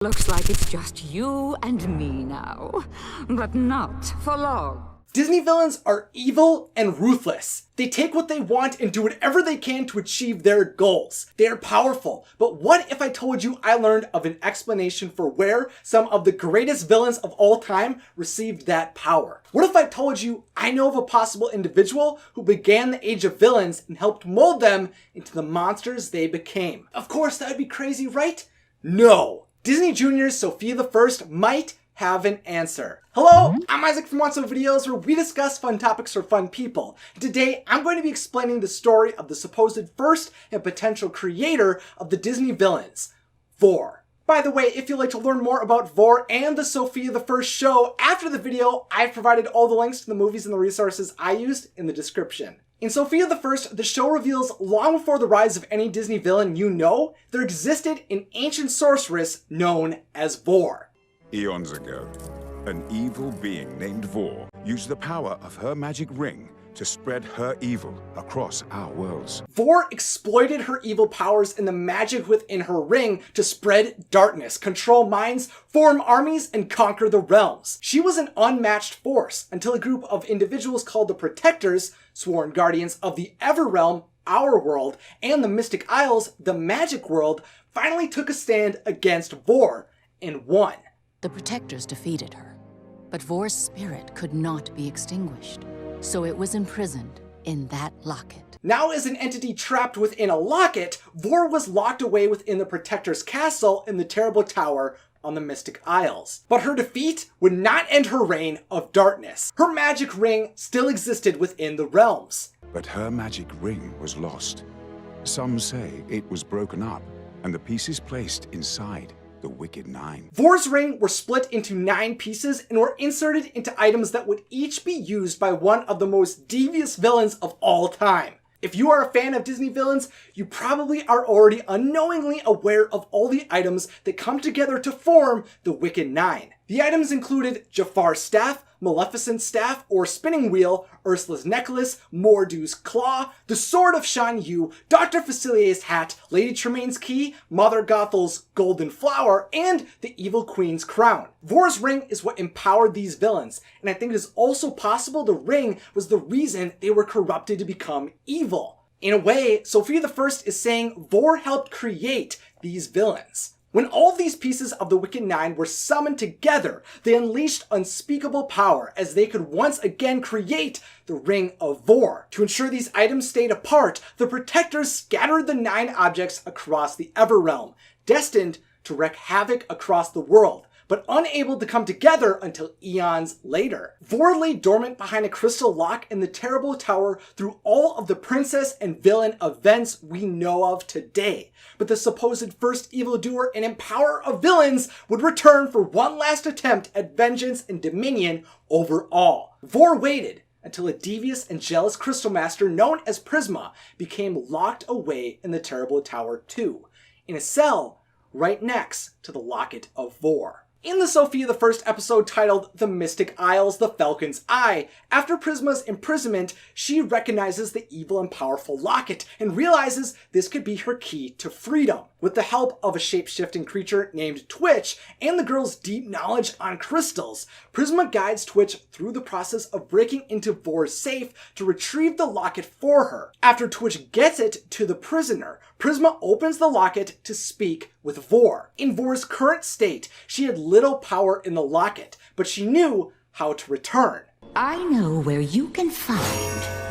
Looks like it's just you and me now, but not for long. Disney villains are evil and ruthless. They take what they want and do whatever they can to achieve their goals. They are powerful, but what if I told you I learned of an explanation for where some of the greatest villains of all time received that power? What if I told you I know of a possible individual who began the age of villains and helped mold them into the monsters they became? Of course, that would be crazy, right? No. Disney Junior's Sofia the First might have an answer. Hello, I'm Isaac from Wotso Videos, where we discuss fun topics for fun people. Today, I'm going to be explaining the story of the supposed first and potential creator of the Disney villains, Vor. By the way, if you'd like to learn more about Vor and the Sofia the First show after the video, I've provided all the links to the movies and the resources I used in the description. In Sofia the First, the show reveals long before the rise of any Disney villain you know, there existed an ancient sorceress known as Vor. Eons ago, an evil being named Vor used the power of her magic ring to spread her evil across our worlds. Vor exploited her evil powers and the magic within her ring to spread darkness, control minds, form armies, and conquer the realms. She was an unmatched force until a group of individuals called the Protectors, sworn guardians of the Everrealm, our world, and the Mystic Isles, the magic world, finally took a stand against Vor and won. The Protectors defeated her, but Vor's spirit could not be extinguished, so it was imprisoned in that locket. Now as an entity trapped within a locket, Vor was locked away within the Protector's castle in the Terrible Tower on the Mystic Isles. But her defeat would not end her reign of darkness. Her magic ring still existed within the realms. But her magic ring was lost. Some say it was broken up and the pieces placed inside the Wicked Nine. Vor's ring were split into 9 pieces and were inserted into items that would each be used by one of the most devious villains of all time. If you are a fan of Disney villains, you probably are already unknowingly aware of all the items that come together to form the Wicked Nine. The items included Jafar's staff, Maleficent's staff or spinning wheel, Ursula's necklace, Mordu's claw, the sword of Shan Yu, Dr. Facilier's hat, Lady Tremaine's key, Mother Gothel's golden flower, and the Evil Queen's crown. Vor's ring is what empowered these villains, and I think it is also possible the ring was the reason they were corrupted to become evil. In a way, Sofia the First is saying Vor helped create these villains. When all these pieces of the Wicked Nine were summoned together, they unleashed unspeakable power as they could once again create the Ring of Vor. To ensure these items stayed apart, the Protectors scattered the 9 objects across the Everrealm, destined to wreak havoc across the world, but unable to come together until eons later. Vor lay dormant behind a crystal lock in the Terrible Tower through all of the princess and villain events we know of today. But the supposed first evildoer and empower of villains would return for one last attempt at vengeance and dominion over all. Vor waited until a devious and jealous crystal master known as Prisma became locked away in the Terrible Tower too, in a cell right next to the Locket of Vor. In the Sofia the First episode titled The Mystic Isles, the Falcon's Eye, after Prisma's imprisonment, she recognizes the evil and powerful locket and realizes this could be her key to freedom. With the help of a shape-shifting creature named Twitch and the girl's deep knowledge on crystals, Prisma guides Twitch through the process of breaking into Vor's safe to retrieve the locket for her. After Twitch gets it to the prisoner, Prisma opens the locket to speak with Vor. In Vor's current state, she had little power in the locket, but she knew how to return. I know where you can find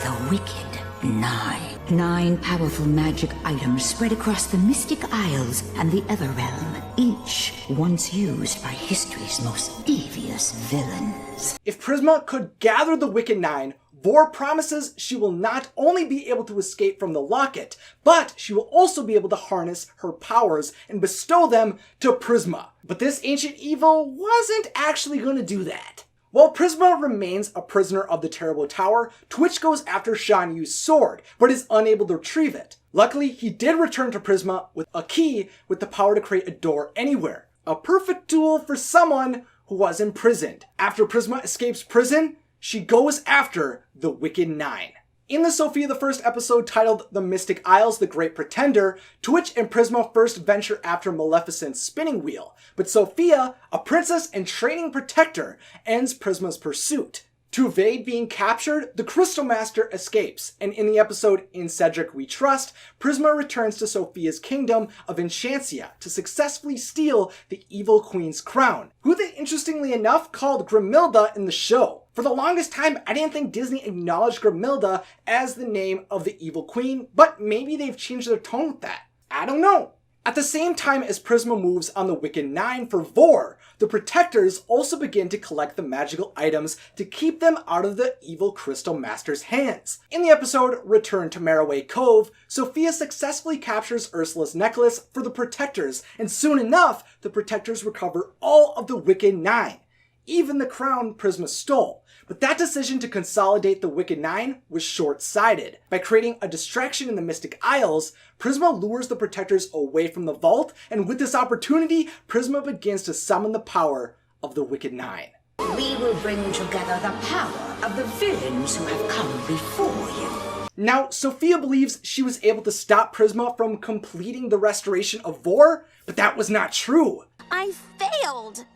the Wicked Nine. 9 powerful magic items spread across the Mystic Isles and the Everrealm, each once used by history's most devious villains. If Prisma could gather the Wicked Nine, Vor promises she will not only be able to escape from the locket, but she will also be able to harness her powers and bestow them to Prisma. But this ancient evil wasn't actually going to do that. While Prisma remains a prisoner of the Terrible Tower, Twitch goes after Shan Yu's sword, but is unable to retrieve it. Luckily, he did return to Prisma with a key with the power to create a door anywhere. A perfect tool for someone who was imprisoned. After Prisma escapes prison, she goes after the Wicked Nine. In the Sofia the First episode titled The Mystic Isles, the Great Pretender, to which and Prisma first venture after Maleficent's spinning wheel, but Sofia, a princess and training protector, ends Prisma's pursuit. To evade being captured, the Crystal Master escapes, and in the episode In Cedric We Trust, Prisma returns to Sofia's kingdom of Enchantia to successfully steal the evil queen's crown, who they interestingly enough called Grimilda in the show. For the longest time, I didn't think Disney acknowledged Grimilda as the name of the evil queen, but maybe they've changed their tone with that. I don't know. At the same time as Prisma moves on the Wicked Nine for Vor, the Protectors also begin to collect the magical items to keep them out of the evil Crystal Master's hands. In the episode Return to Maraway Cove, Sofia successfully captures Ursula's necklace for the Protectors, and soon enough, the Protectors recover all of the Wicked Nine, even the crown Prisma stole. But that decision to consolidate the Wicked Nine was short-sighted. By creating a distraction in the Mystic Isles, Prisma lures the Protectors away from the vault, and with this opportunity, Prisma begins to summon the power of the Wicked Nine. We will bring together the power of the villains who have come before you. Now, Sofia believes she was able to stop Prisma from completing the restoration of Vor, but that was not true. I failed!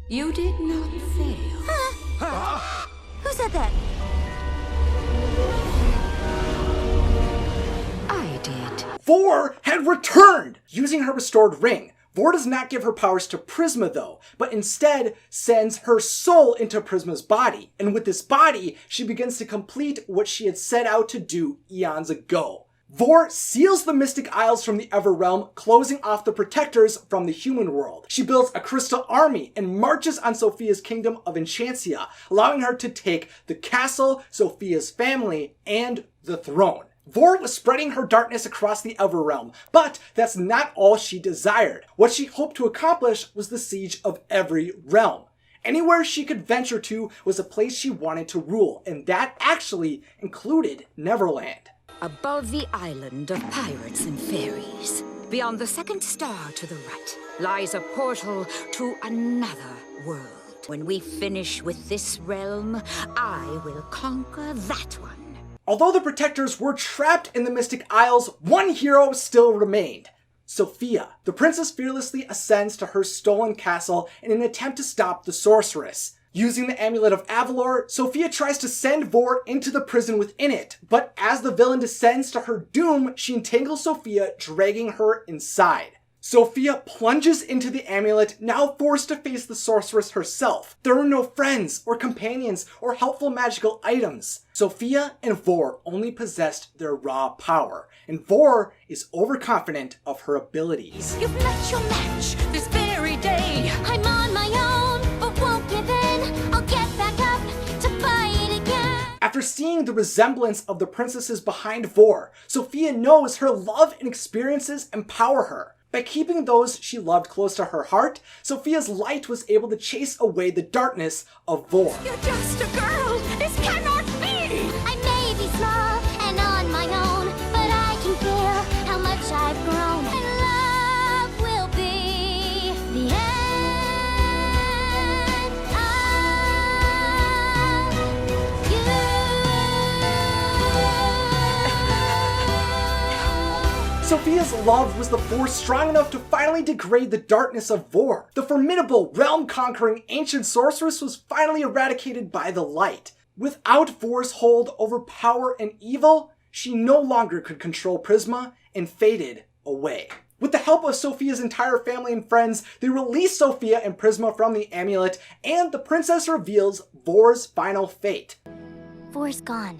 You did not fail. Who said that? I did. Vor had returned! Using her restored ring, Vor does not give her powers to Prisma though, but instead sends her soul into Prisma's body, and with this body, she begins to complete what she had set out to do eons ago. Vor seals the Mystic Isles from the Everrealm, closing off the Protectors from the human world. She builds a crystal army and marches on Sofia's kingdom of Enchantia, allowing her to take the castle, Sofia's family, and the throne. Vor was spreading her darkness across the Everrealm, but that's not all she desired. What she hoped to accomplish was the siege of every realm. Anywhere she could venture to was a place she wanted to rule, and that actually included Neverland. Above the island of pirates and fairies, beyond the second star to the right, lies a portal to another world. When we finish with this realm, I will conquer that one. Although the Protectors were trapped in the Mystic Isles, one hero still remained. Sofia. The princess fearlessly ascends to her stolen castle in an attempt to stop the sorceress. Using the Amulet of Avalor, Sofia tries to send Vor into the prison within it, but as the villain descends to her doom, she entangles Sofia, dragging her inside. Sofia plunges into the amulet, now forced to face the sorceress herself. There are no friends, or companions, or helpful magical items. Sofia and Vor only possessed their raw power, and Vor is overconfident of her abilities. You've met your match this very day. I'm on my own, but won't give in. I'll get back up to fight again. After seeing the resemblance of the princesses behind Vor, Sofia knows her love and experiences empower her. By keeping those she loved close to her heart, Sofia's light was able to chase away the darkness of Vor. You're just a girl. This cannot be. I may be small and on my own, but I can feel how much I've grown. And love will be the end of you. Sofia's love was the force strong enough to finally degrade the darkness of Vor. The formidable, realm-conquering ancient sorceress was finally eradicated by the light. Without Vor's hold over power and evil, she no longer could control Prisma and faded away. With the help of Sofia's entire family and friends, they release Sofia and Prisma from the amulet, and the princess reveals Vor's final fate. Vor's gone.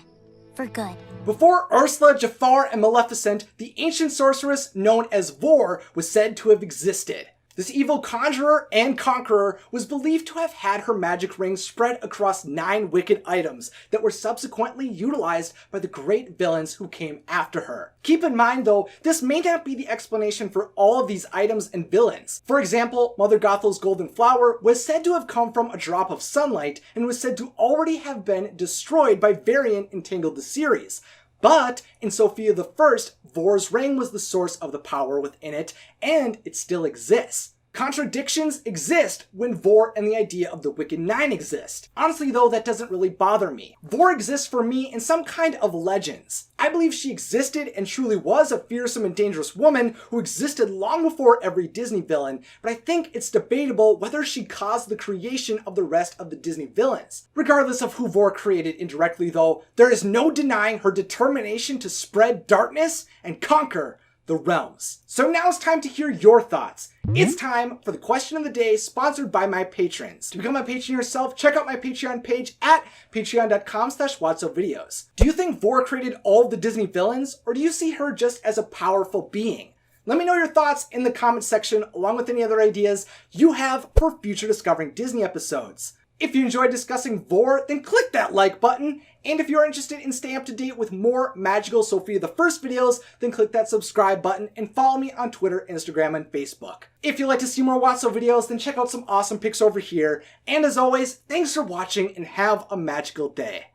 For good. Before Ursula, Jafar, and Maleficent, the ancient sorceress known as Vor was said to have existed. This evil conjurer and conqueror was believed to have had her magic ring spread across 9 wicked items that were subsequently utilized by the great villains who came after her. Keep in mind though, this may not be the explanation for all of these items and villains. For example, Mother Gothel's golden flower was said to have come from a drop of sunlight and was said to already have been destroyed by Varian Entangled the series. But in Sofia the First, Vor's ring was the source of the power within it, and it still exists. Contradictions exist when Vor and the idea of the Wicked Nine exist. Honestly though, that doesn't really bother me. Vor exists for me in some kind of legends. I believe she existed and truly was a fearsome and dangerous woman who existed long before every Disney villain, but I think it's debatable whether she caused the creation of the rest of the Disney villains. Regardless of who Vor created indirectly though, there is no denying her determination to spread darkness and conquer the realms. So now it's time to hear your thoughts. It's time for the question of the day, sponsored by my patrons. To become a patron yourself, check out my Patreon page at patreon.com/WotsoVideos. Do you think Vor created all of the Disney villains, or do you see her just as a powerful being? Let me know your thoughts in the comments section, along with any other ideas you have for future Discovering Disney episodes. If you enjoyed discussing Vor, then click that like button. And if you're interested in staying up to date with more magical Sofia the First videos, then click that subscribe button and follow me on Twitter, Instagram, and Facebook. If you'd like to see more Wotso videos, then check out some awesome pics over here. And as always, thanks for watching and have a magical day.